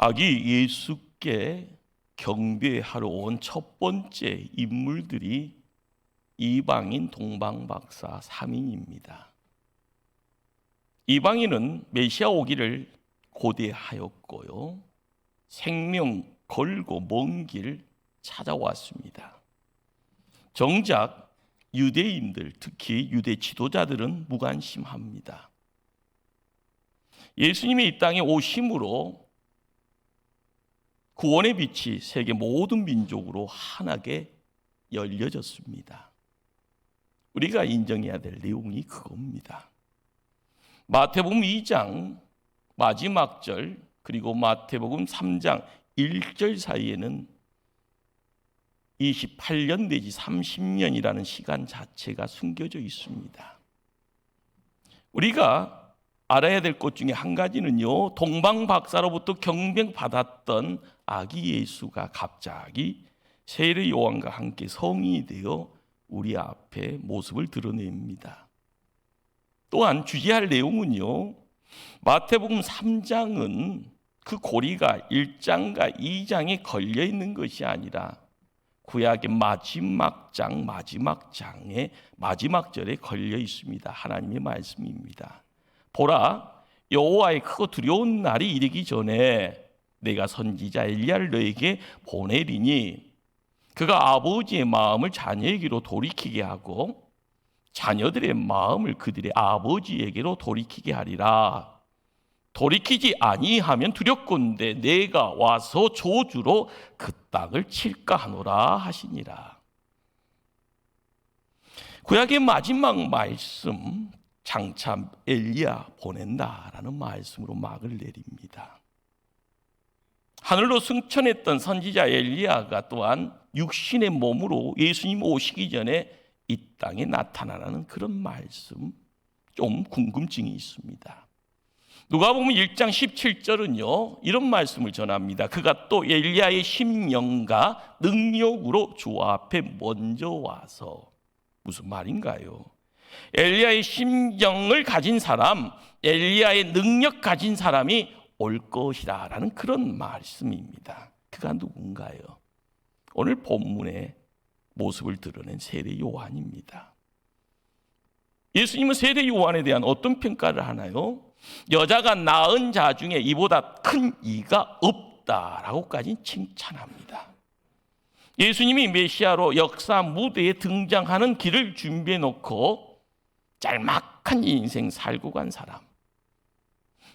아기 예수께 경배하러 온 첫 번째 인물들이 이방인 동방박사 3인입니다. 이방인은 메시아 오기를 고대하였고요, 생명 걸고 먼 길 찾아왔습니다. 정작 유대인들, 특히 유대 지도자들은 무관심합니다. 예수님이 이 땅에 오심으로 구원의 빛이 세계 모든 민족으로 환하게 열려졌습니다. 우리가 인정해야 될 내용이 그겁니다. 마태복음 2장 마지막 절 그리고 마태복음 3장 1절 사이에는 28년 내지 30년이라는 시간 자체가 숨겨져 있습니다. 우리가 알아야 될 것 중에 한 가지는요, 동방박사로부터 경배받았던 아기 예수가 갑자기 세례 요한과 함께 성인이 되어 우리 앞에 모습을 드러냅니다. 또한 주의할 내용은요, 마태복음 3장은 그 고리가 1장과 2장에 걸려 있는 것이 아니라 구약의 마지막 장, 마지막 장의 마지막 절에 걸려 있습니다. 하나님의 말씀입니다. 보라, 여호와의 크고 두려운 날이 이르기 전에 내가 선지자 엘리야를 너에게 보내리니 그가 아버지의 마음을 자녀에게로 돌이키게 하고 자녀들의 마음을 그들의 아버지에게로 돌이키게 하리라. 돌이키지 아니하면 두렵건대 내가 와서 저주로 그 땅을 칠까 하노라 하시니라. 구약의 마지막 말씀, 장차 엘리야 보낸다라는 말씀으로 막을 내립니다. 하늘로 승천했던 선지자 엘리야가 또한 육신의 몸으로 예수님 오시기 전에 이 땅에 나타나는 그런 말씀, 좀 궁금증이 있습니다. 누가복음 1장 17절은요 이런 말씀을 전합니다. 그가 또 엘리야의 심령과 능력으로 주 앞에 먼저 와서, 무슨 말인가요? 엘리야의 심령을 가진 사람, 엘리야의 능력 가진 사람이 올 것이다 라는 그런 말씀입니다. 그가 누군가요? 오늘 본문의 모습을 드러낸 세례 요한입니다. 예수님은 세례 요한에 대한 어떤 평가를 하나요? 여자가 낳은 자 중에 이보다 큰 이가 없다라고까지 칭찬합니다. 예수님이 메시아로 역사 무대에 등장하는 길을 준비해 놓고 짤막한 인생 살고 간 사람,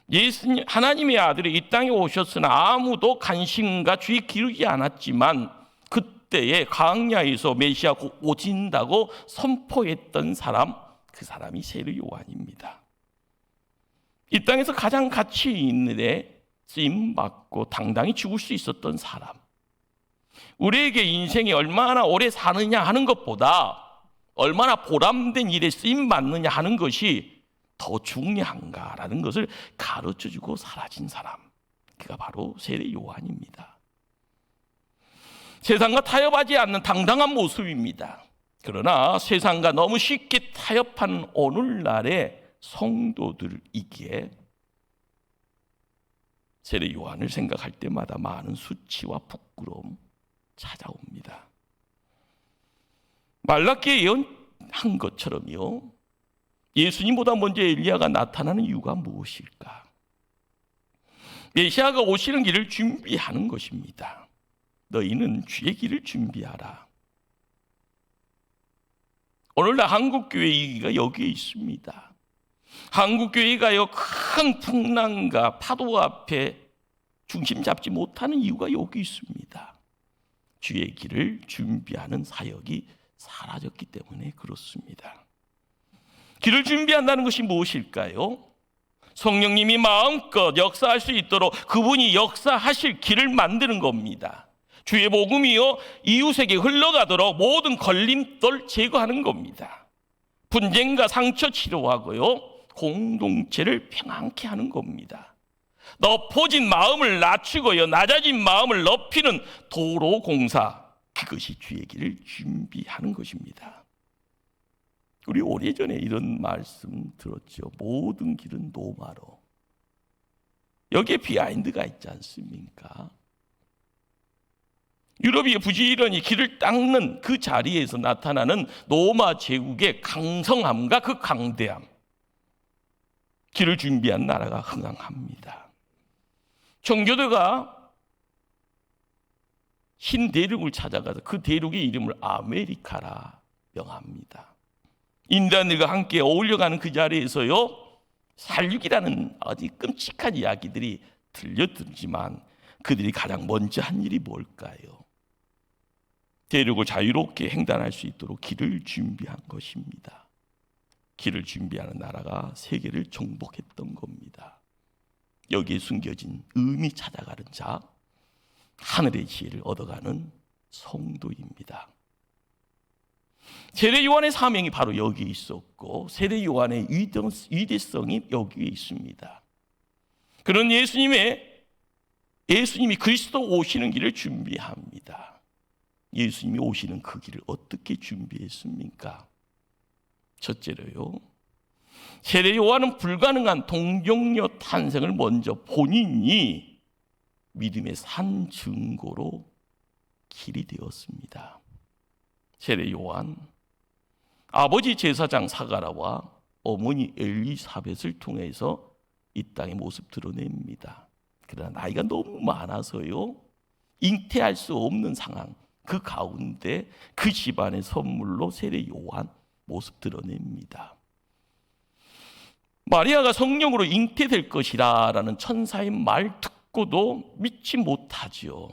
예수님 하나님의 아들이 이 땅에 오셨으나 아무도 관심과 주의 기울이지 않았지만 그때에 광야에서 메시아 오신다고 선포했던 사람, 그 사람이 세례 요한입니다. 이 땅에서 가장 가치 있는 데 쓰임받고 당당히 죽을 수 있었던 사람, 우리에게 인생이 얼마나 오래 사느냐 하는 것보다 얼마나 보람된 일에 쓰임받느냐 하는 것이 더 중요한가라는 것을 가르쳐주고 사라진 사람, 그가 바로 세례 요한입니다. 세상과 타협하지 않는 당당한 모습입니다. 그러나 세상과 너무 쉽게 타협하는 오늘날의 성도들이기에 세례 요한을 생각할 때마다 많은 수치와 부끄러움 찾아옵니다. 말라기에 예언한 것처럼요, 예수님보다 먼저 엘리야가 나타나는 이유가 무엇일까? 메시아가 오시는 길을 준비하는 것입니다. 너희는 주의 길을 준비하라. 오늘날 한국교회 이기가 여기에 있습니다. 한국교회가요 큰 풍랑과 파도 앞에 중심 잡지 못하는 이유가 여기 있습니다. 주의 길을 준비하는 사역이 사라졌기 때문에 그렇습니다. 길을 준비한다는 것이 무엇일까요? 성령님이 마음껏 역사할 수 있도록 그분이 역사하실 길을 만드는 겁니다. 주의 복음이요 이웃에게 흘러가도록 모든 걸림돌 제거하는 겁니다. 분쟁과 상처 치료하고요 공동체를 평안케 하는 겁니다. 높아진 마음을 낮추고요 낮아진 마음을 높이는 도로 공사, 그것이 주의 길을 준비하는 것입니다. 우리 오래전에 이런 말씀 들었죠. 모든 길은 노마로. 여기에 비하인드가 있지 않습니까? 유럽이 부지런히 길을 닦는 그 자리에서 나타나는 로마 제국의 강성함과 그 강대함, 길을 준비한 나라가 흥황합니다. 청교도가 흰 대륙을 찾아가서 그 대륙의 이름을 아메리카라 명합니다. 인디안들과 함께 어울려가는 그 자리에서요, 살육이라는 아주 끔찍한 이야기들이 들려들지만 그들이 가장 먼저 한 일이 뭘까요? 대륙을 자유롭게 횡단할 수 있도록 길을 준비한 것입니다. 길을 준비하는 나라가 세계를 정복했던 겁니다. 여기에 숨겨진 의미 찾아가는 자, 하늘의 지혜를 얻어가는 성도입니다. 세례 요한의 사명이 바로 여기에 있었고 세례 요한의 위대성이 여기에 있습니다. 그런 예수님이 그리스도 오시는 길을 준비합니다. 예수님이 오시는 그 길을 어떻게 준비했습니까? 첫째로요, 세례 요한은 불가능한 동정녀 탄생을 먼저 본인이 믿음의 산 증거로 길이 되었습니다. 세례 요한, 아버지 제사장 사가라와 어머니 엘리사벳을 통해서 이 땅의 모습 드러냅니다. 그러나 나이가 너무 많아서요, 잉태할 수 없는 상황, 그 가운데 그 집안의 선물로 세례 요한 모습 드러냅니다. 마리아가 성령으로 잉태될 것이라는 천사의 말 듣고도 믿지 못하지요.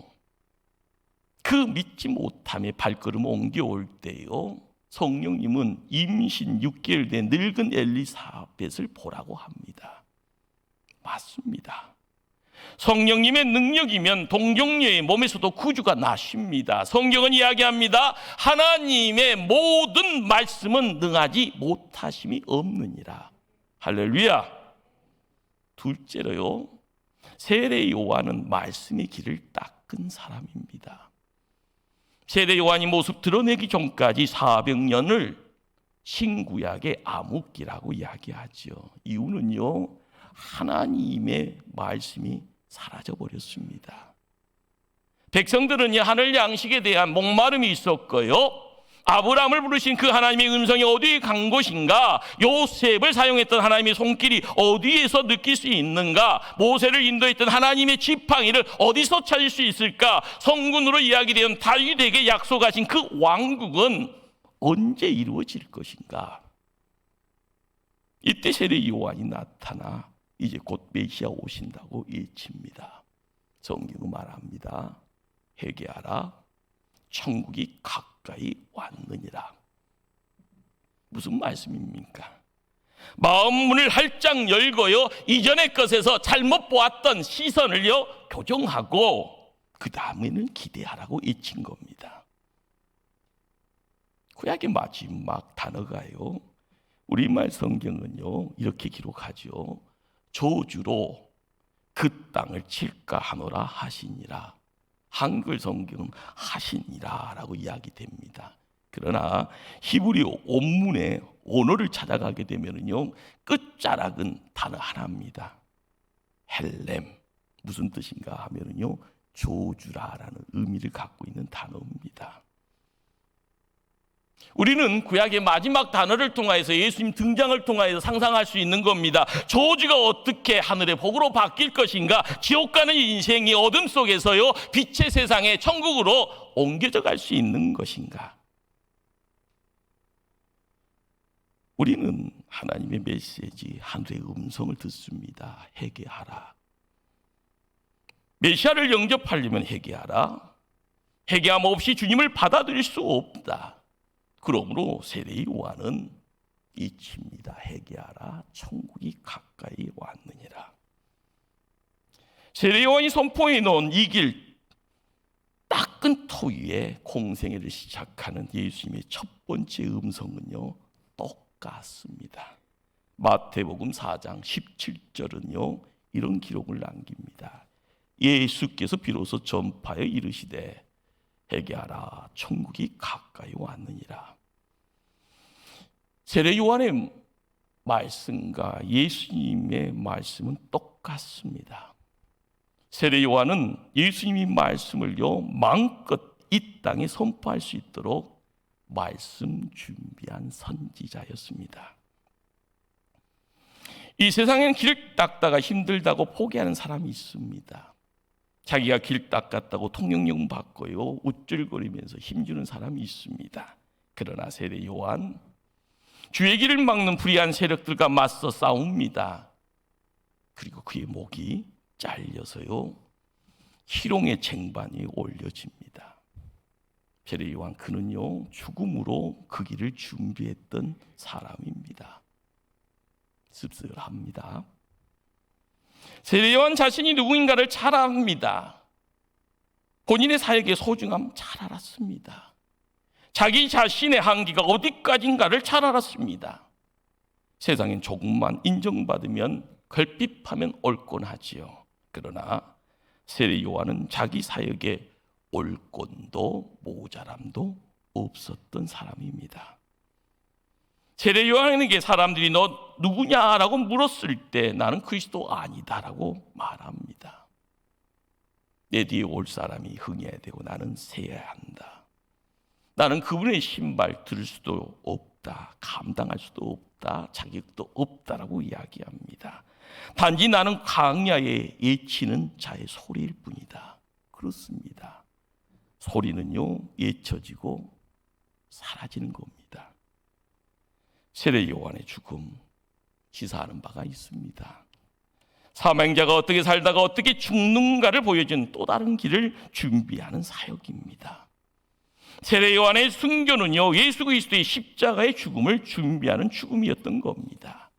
그 믿지 못함에 발걸음 옮겨올 때요, 성령님은 임신 6개월 된 늙은 엘리사벳을 보라고 합니다. 맞습니다. 성령님의 능력이면 동정녀의 몸에서도 구주가 나십니다. 성경은 이야기합니다. 하나님의 모든 말씀은 능하지 못하심이 없느니라. 할렐루야. 둘째로요, 세례 요한은 말씀의 길을 닦은 사람입니다. 세례 요한이 모습 드러내기 전까지 400년을 신구약의 암흑기라고 이야기하죠. 이유는요, 하나님의 말씀이 사라져버렸습니다. 백성들은 하늘 양식에 대한 목마름이 있었고요, 아브라함을 부르신 그 하나님의 음성이 어디에 간 것인가, 요셉을 사용했던 하나님의 손길이 어디에서 느낄 수 있는가, 모세를 인도했던 하나님의 지팡이를 어디서 찾을 수 있을까, 성군으로 이야기되는 다윗에게 약속하신 그 왕국은 언제 이루어질 것인가. 이때 세례 요한이 나타나 이제 곧 메시아 오신다고 예칩니다. 성경은 말합니다. 회개하라, 천국이 가까이 왔느니라. 무슨 말씀입니까? 마음 문을 활짝 열고요, 이전의 것에서 잘못 보았던 시선을요 교정하고 그 다음에는 기대하라고 외친 겁니다. 구약의 마지막 단어가요, 우리말 성경은요 이렇게 기록하죠. 저주로 그 땅을 칠까 하노라 하시니라. 한글 성경은 하시니라 라고 이야기됩니다. 그러나 히브리 원문의 언어를 찾아가게 되면요, 끝자락은 단어 하나입니다. 헬렘. 무슨 뜻인가 하면요, 저주라라는 의미를 갖고 있는 단어입니다. 우리는 구약의 마지막 단어를 통하여서 예수님 등장을 통하여서 상상할 수 있는 겁니다. 저주가 어떻게 하늘의 복으로 바뀔 것인가, 지옥 가는 인생이 어둠 속에서요 빛의 세상에 천국으로 옮겨져 갈 수 있는 것인가. 우리는 하나님의 메시지, 하늘의 음성을 듣습니다. 회개하라. 메시아를 영접하려면 회개하라. 회개함 없이 주님을 받아들일 수 없다. 그러므로 세례 요한은 이칩니다. 회개하라, 천국이 가까이 왔느니라. 세례 요한이 선포해 놓은 이 길, 닦은 터 위에 공생애를 시작하는 예수님의 첫 번째 음성은요 똑같습니다. 마태복음 4장 17절은요 이런 기록을 남깁니다. 예수께서 비로소 전파에 이르시되 회개하라, 천국이 가까이 왔느니라. 세례 요한의 말씀과 예수님의 말씀은 똑같습니다. 세례 요한은 예수님이 말씀을요 마음껏 이 땅에 선포할 수 있도록 말씀 준비한 선지자였습니다. 이 세상에는 길 닦다가 힘들다고 포기하는 사람이 있습니다. 자기가 길 닦았다고 통용용 받고요 우쭐거리면서 힘주는 사람이 있습니다. 그러나 세례 요한 주의 길을 막는 불의한 세력들과 맞서 싸웁니다. 그리고 그의 목이 잘려서요 희롱의 쟁반이 올려집니다. 세례 요한 그는요 죽음으로 그 길을 준비했던 사람입니다. 씁쓸합니다. 세례 요한 자신이 누구인가를 잘 압니다. 본인의 사역의 소중함 잘 알았습니다. 자기 자신의 한계가 어디까지인가를 잘 알았습니다. 세상엔 조금만 인정받으면 결핍하면 옳곤 하지요. 그러나 세례 요한은 자기 사역에 옳곤도 모자람도 없었던 사람입니다. 세례 요한에게 사람들이 너 누구냐라고 물었을 때 나는 그리스도 아니다라고 말합니다. 내 뒤에 올 사람이 흥해야 되고 나는 세야 한다. 나는 그분의 신발 들을 수도 없다. 감당할 수도 없다. 자격도 없다라고 이야기합니다. 단지 나는 광야에 예치는 자의 소리일 뿐이다. 그렇습니다. 소리는요 예쳐지고 사라지는 겁니다. 세례 요한의 죽음 시사하는 바가 있습니다. 사명자가 어떻게 살다가 어떻게 죽는가를 보여준 또 다른 길을 준비하는 사역입니다. 세례 요한의 순교는요 예수 그리스도의 십자가의 죽음을 준비하는 죽음이었던 겁니다.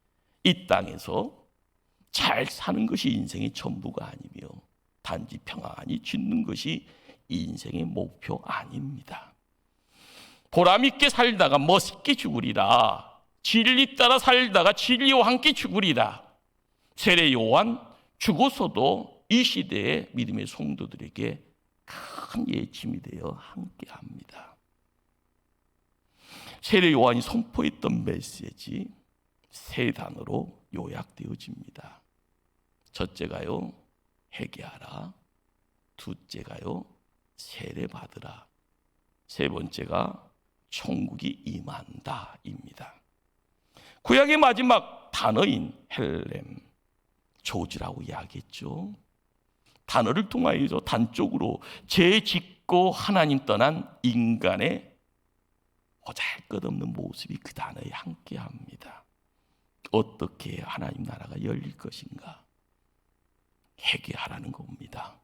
이 땅에서 잘 사는 것이 인생의 전부가 아니며 단지 평안히 짓는 것이 인생의 목표 아닙니다. 보람있게 살다가 멋있게 죽으리라. 진리 따라 살다가 진리와 함께 죽으리라. 세례 요한 죽어서도 이 시대의 믿음의 성도들에게 큰 예침이 되어 함께합니다. 세례 요한이 선포했던 메시지 세 단어로 요약되어집니다. 첫째가요 회개하라, 둘째가요 세례받으라, 세 번째가 천국이 임한다입니다. 구약의 마지막 단어인 헬렘, 조지라고 이야기했죠. 단어를 통하여서 단적으로 죄 짓고 하나님 떠난 인간의 보잘것없는 모습이 그 단어에 함께합니다. 어떻게 하나님 나라가 열릴 것인가? 회개하라는 겁니다.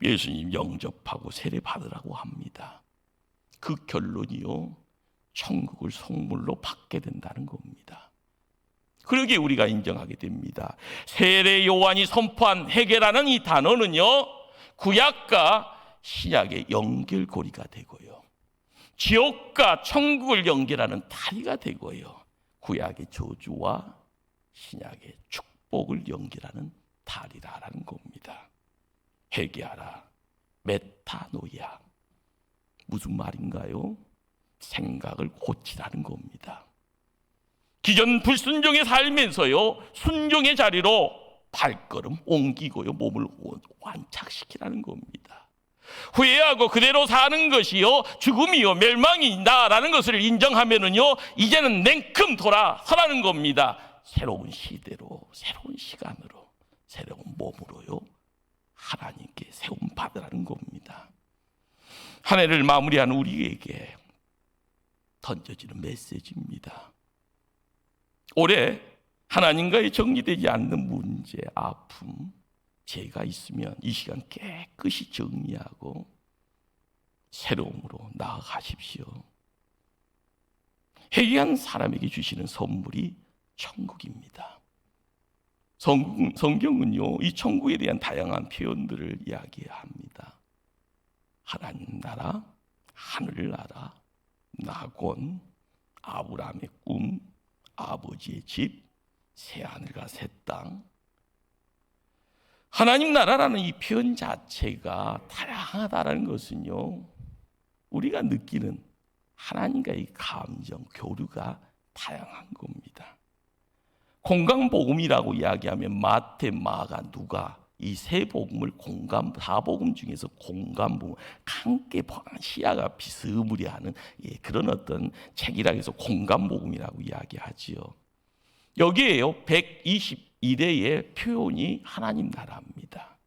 예수님 영접하고 세례 받으라고 합니다. 그 결론이요 천국을 선물로 받게 된다는 겁니다. 그러기에 우리가 인정하게 됩니다. 세례 요한이 선포한 회개라는 이 단어는요 구약과 신약의 연결고리가 되고요 지옥과 천국을 연결하는 다리가 되고요 구약의 저주와 신약의 축복을 연결하는 다리라는 겁니다. 회개하라, 메타노이아, 무슨 말인가요? 생각을 고치라는 겁니다. 기존 불순종에 살면서요 순종의 자리로 발걸음 옮기고요 몸을 완착시키라는 겁니다. 후회하고 그대로 사는 것이요 죽음이요 멸망이다라는 것을 인정하면은요 이제는 냉큼 돌아서라는 겁니다. 새로운 시대로, 새로운 시간으로, 새로운 몸으로요 하나님께 세움 받으라는 겁니다. 한 해를 마무리한 우리에게 던져지는 메시지입니다. 올해 하나님과의 정리되지 않는 문제, 아픔, 죄가 있으면 이 시간 깨끗이 정리하고 새로움으로 나아가십시오. 회개한 사람에게 주시는 선물이 천국입니다. 성경은요 이 천국에 대한 다양한 표현들을 이야기합니다. 하나님 나라, 하늘나라, 낙원, 아브라함의 꿈, 아버지의 집, 새하늘과 새 땅. 하나님 나라라는 이 표현 자체가 다양하다는 것은요 우리가 느끼는 하나님과의 감정, 교류가 다양한 겁니다. 건강복음이라고 이야기하면 마태, 마가, 누가 이 세 복음을 사복음 중에서 공감복음, 함께 시야가 비스무리하는 그런 어떤 책이라 해서 공감복음이라고 이야기하지요. 여기에요 121회의 표현이 하나님 나라입니다.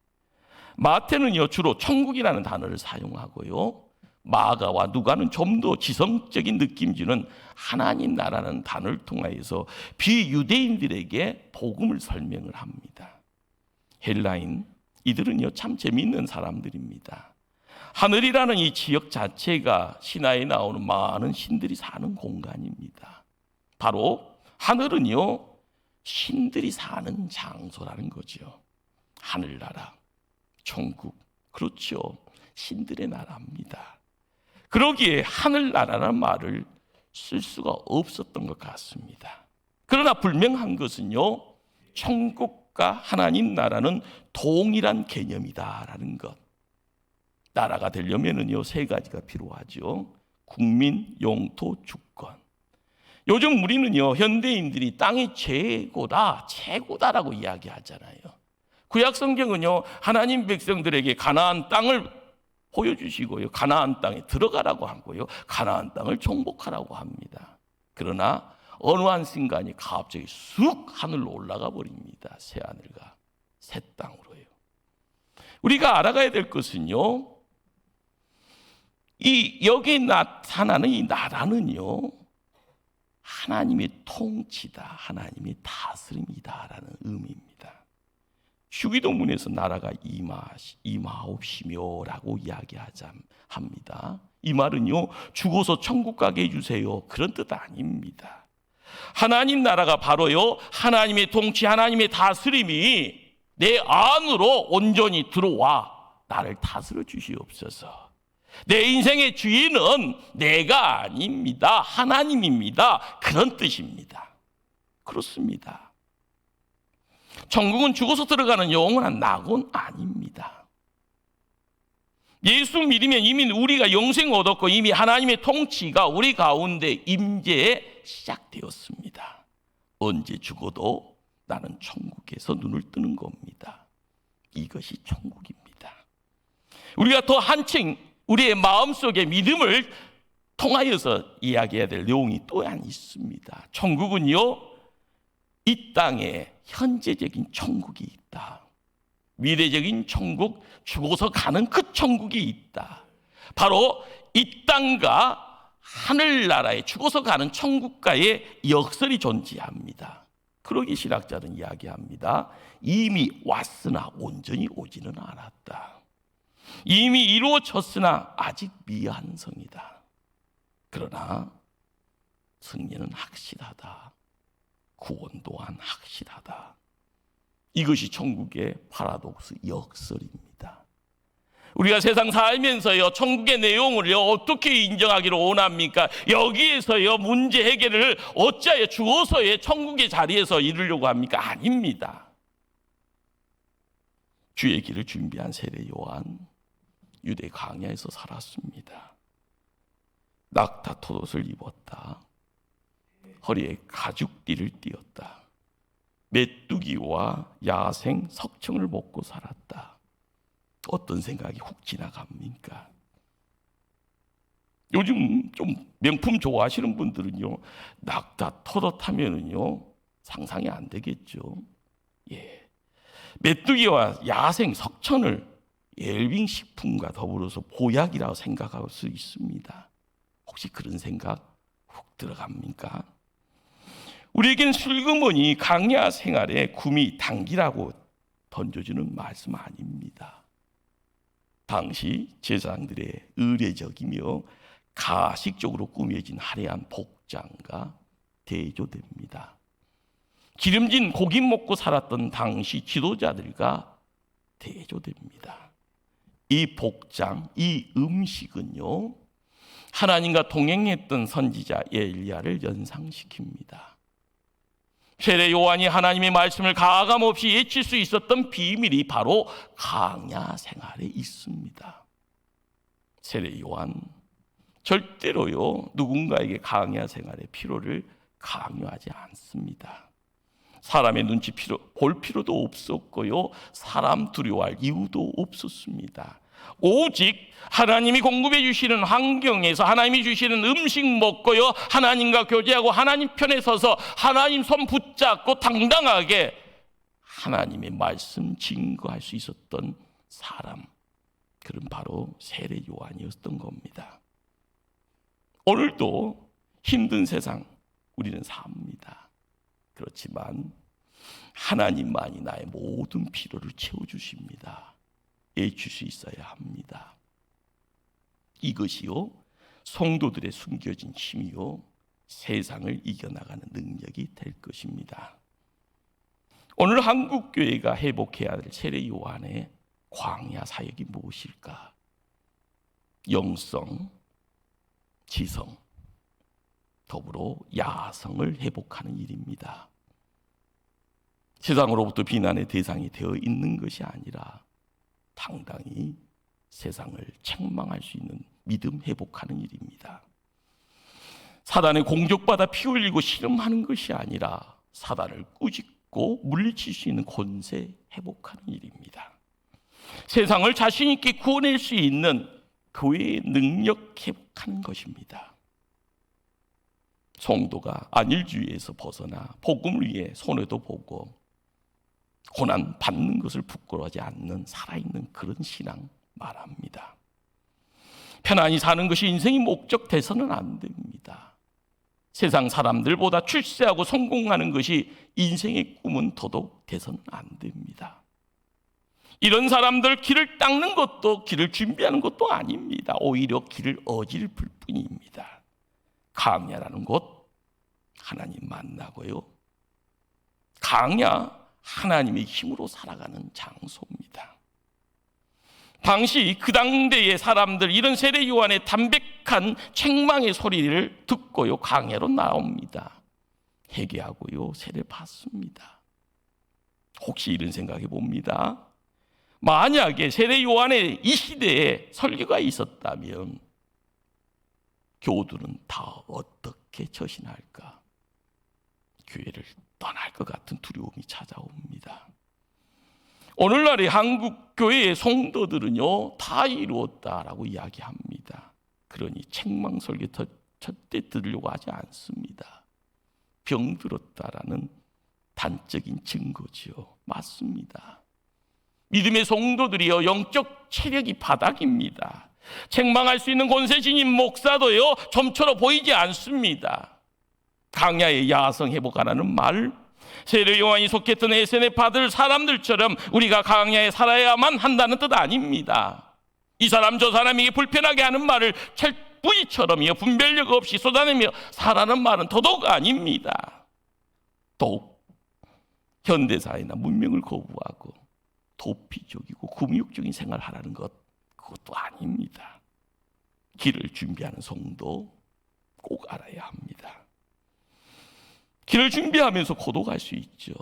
마태는요 주로 천국이라는 단어를 사용하고요, 마가와 누가는 좀 더 지성적인 느낌 주는 하나님 나라는 단어를 통하여서 비유대인들에게 복음을 설명을 합니다. 헬라인 이들은요 참 재미있는 사람들입니다. 하늘이라는 이 지역 자체가 신화에 나오는 많은 신들이 사는 공간입니다. 바로 하늘은요 신들이 사는 장소라는 거죠. 하늘나라, 천국, 그렇죠. 신들의 나라입니다. 그러기에 하늘나라라는 말을 쓸 수가 없었던 것 같습니다. 그러나 분명한 것은요, 천국과 하나님 나라는 동일한 개념이다라는 것. 나라가 되려면은요 세 가지가 필요하죠. 국민, 영토, 주권. 요즘 우리는요 현대인들이 땅이 최고다라고 이야기하잖아요. 구약 성경은요 하나님 백성들에게 가나안 땅을 보여주시고요, 가나안 땅에 들어가라고 하고요, 가나안 땅을 정복하라고 합니다. 그러나 어느 한 순간이 갑자기 쑥 하늘로 올라가 버립니다. 새 하늘과 새 땅으로요. 우리가 알아가야 될 것은요, 여기에 나타나는 이 나라는요 하나님의 통치다, 하나님의 다스림이다라는 의미입니다. 주기도문에서 나라가 임하옵시며라고 이야기합니다. 이 말은요 죽어서 천국 가게 해주세요 그런 뜻 아닙니다. 하나님 나라가 바로요 하나님의 통치, 하나님의 다스림이 내 안으로 온전히 들어와 나를 다스려 주시옵소서. 내 인생의 주인은 내가 아닙니다, 하나님입니다, 그런 뜻입니다. 그렇습니다. 천국은 죽어서 들어가는 영원한 낙원 아닙니다. 예수 믿으면 이미 우리가 영생 얻었고 이미 하나님의 통치가 우리 가운데 임재에 시작되었습니다. 언제 죽어도 나는 천국에서 눈을 뜨는 겁니다. 이것이 천국입니다. 우리가 더 한층 우리의 마음속에 믿음을 통하여서 이야기해야 될 내용이 또한 있습니다. 천국은요 이 땅에 현재적인 천국이 있다. 미래적인 천국, 죽어서 가는 그 천국이 있다. 바로 이 땅과 하늘나라에 죽어서 가는 천국과의 역설이 존재합니다. 그러기 신학자는 이야기합니다. 이미 왔으나 온전히 오지는 않았다. 이미 이루어졌으나 아직 미완성이다. 그러나 승리는 확실하다. 구원 또한 확실하다. 이것이 천국의 파라독스 역설입니다. 우리가 세상 살면서요 천국의 내용을요 어떻게 인정하기를 원합니까? 여기에서요 문제 해결을 어찌하여 죽어서의 천국의 자리에서 이루려고 합니까? 아닙니다. 주의 길을 준비한 세례 요한, 유대 광야에서 살았습니다. 낙타토옷을 입었다. 허리에 가죽띠를 띠었다. 메뚜기와 야생 석청을 먹고 살았다. 어떤 생각이 훅 지나갑니까? 요즘 좀 명품 좋아하시는 분들은요 낙타 토덧하면은요 상상이 안 되겠죠. 예, 메뚜기와 야생 석천을 웰빙 식품과 더불어서 보약이라고 생각할 수 있습니다. 혹시 그런 생각 훅 들어갑니까? 우리에겐 슬그머니 강야 생활의 구미 당기라고 던져주는 말씀 아닙니다. 당시 제사장들의 의례적이며 가식적으로 꾸며진 화려한 복장과 대조됩니다. 기름진 고기 먹고 살았던 당시 지도자들과 대조됩니다. 이 복장, 이 음식은요 하나님과 동행했던 선지자 엘리야를 연상시킵니다. 세례 요한이 하나님의 말씀을 가감없이 예칠 수 있었던 비밀이 바로 강야 생활에 있습니다. 세례 요한 절대로요 누군가에게 강야 생활의 필요를 강요하지 않습니다. 사람의 눈치 볼 필요도 없었고요. 사람 두려워할 이유도 없었습니다. 오직 하나님이 공급해 주시는 환경에서 하나님이 주시는 음식 먹고요. 하나님과 교제하고 하나님 편에 서서 하나님 손 붙잡고 당당하게 하나님의 말씀 증거할 수 있었던 사람, 그런 바로 세례 요한이었던 겁니다. 오늘도 힘든 세상 우리는 삽니다. 그렇지만 하나님만이 나의 모든 필요를 채워주십니다. 애칠 수 있어야 합니다. 이것이요 성도들의 숨겨진 힘이요 세상을 이겨나가는 능력이 될 것입니다. 오늘 한국교회가 회복해야 할 세례 요한의 광야 사역이 무엇일까? 영성, 지성, 더불어 야성을 회복하는 일입니다. 세상으로부터 비난의 대상이 되어 있는 것이 아니라 당당히 세상을 책망할 수 있는 믿음 회복하는 일입니다. 사단의 공격받아 피 흘리고 씨름하는 것이 아니라 사단을 꾸짖고 물리칠 수 있는 권세 회복하는 일입니다. 세상을 자신 있게 구원할 수 있는 교회의 능력 회복하는 것입니다. 성도가 안일주의에서 벗어나 복음을 위해 손해도 보고 고난 받는 것을 부끄러워하지 않는 살아있는 그런 신앙 말합니다. 편안히 사는 것이 인생의 목적 돼서는 안 됩니다. 세상 사람들보다 출세하고 성공하는 것이 인생의 꿈은 더더욱 돼서는 안 됩니다. 이런 사람들 길을 닦는 것도 길을 준비하는 것도 아닙니다. 오히려 길을 어질플 뿐입니다. 강야라는 곳 하나님 만나고요. 강야 하나님의 힘으로 살아가는 장소입니다. 당시 그 당대의 사람들 이런 세례 요한의 담백한 책망의 소리를 듣고요 강야로 나옵니다. 회개하고요 세례 받습니다. 혹시 이런 생각해 봅니다. 만약에 세례 요한의 이 시대에 설교가 있었다면 교우들은 다 어떻게 처신할까? 교회를 떠날 것 같은 두려움이 찾아옵니다. 오늘날의 한국 교회의 성도들은요 다 이루었다라고 이야기합니다. 그러니 책망 설교 절대 들으려고 하지 않습니다. 병들었다라는 단적인 증거지요. 맞습니다. 믿음의 성도들이요 영적 체력이 바닥입니다. 책망할 수 있는 권세 지닌 목사도요 좀처럼 보이지 않습니다. 강야의 야성 회복하라는 말, 세례 요한이 속했던 에센에 받을 사람들처럼 우리가 강야에 살아야만 한다는 뜻 아닙니다. 이 사람 저 사람에게 불편하게 하는 말을 철부지처럼요 분별력 없이 쏟아내며 살아는 말은 더더욱 아닙니다. 더욱 현대사회나 문명을 거부하고 도피적이고 금욕적인 생활을 하라는 것, 그것도 아닙니다. 길을 준비하는 성도 꼭 알아야 합니다. 길을 준비하면서 고독할 수 있죠.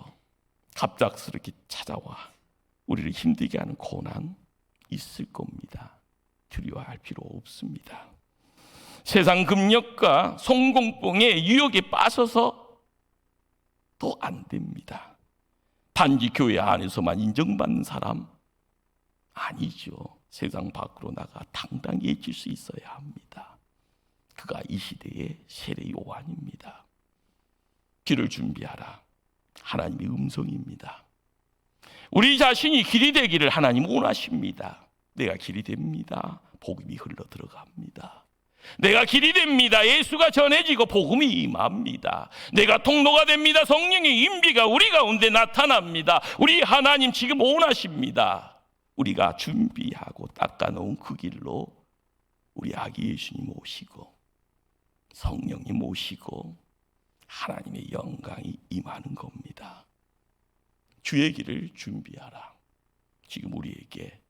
갑작스럽게 찾아와 우리를 힘들게 하는 고난 있을 겁니다. 두려워할 필요 없습니다. 세상 금욕과 성공병의 유혹에 빠져서 더 안 됩니다. 단지 교회 안에서만 인정받는 사람 아니죠. 세상 밖으로 나가 당당히 외칠 수 있어야 합니다. 그가 이 시대의 세례 요한입니다. 길을 준비하라. 하나님의 음성입니다. 우리 자신이 길이 되기를 하나님 원하십니다. 내가 길이 됩니다. 복음이 흘러 들어갑니다. 내가 길이 됩니다. 예수가 전해지고 복음이 임합니다. 내가 통로가 됩니다. 성령의 임비가 우리 가운데 나타납니다. 우리 하나님 지금 원하십니다. 우리가 준비하고 닦아놓은 그 길로 우리 아기 예수님 모시고 성령님 모시고 하나님의 영광이 임하는 겁니다. 주의 길을 준비하라. 지금 우리에게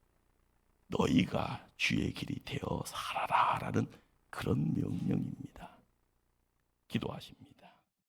너희가 주의 길이 되어 살아라 라는 그런 명령입니다. 기도하십니다.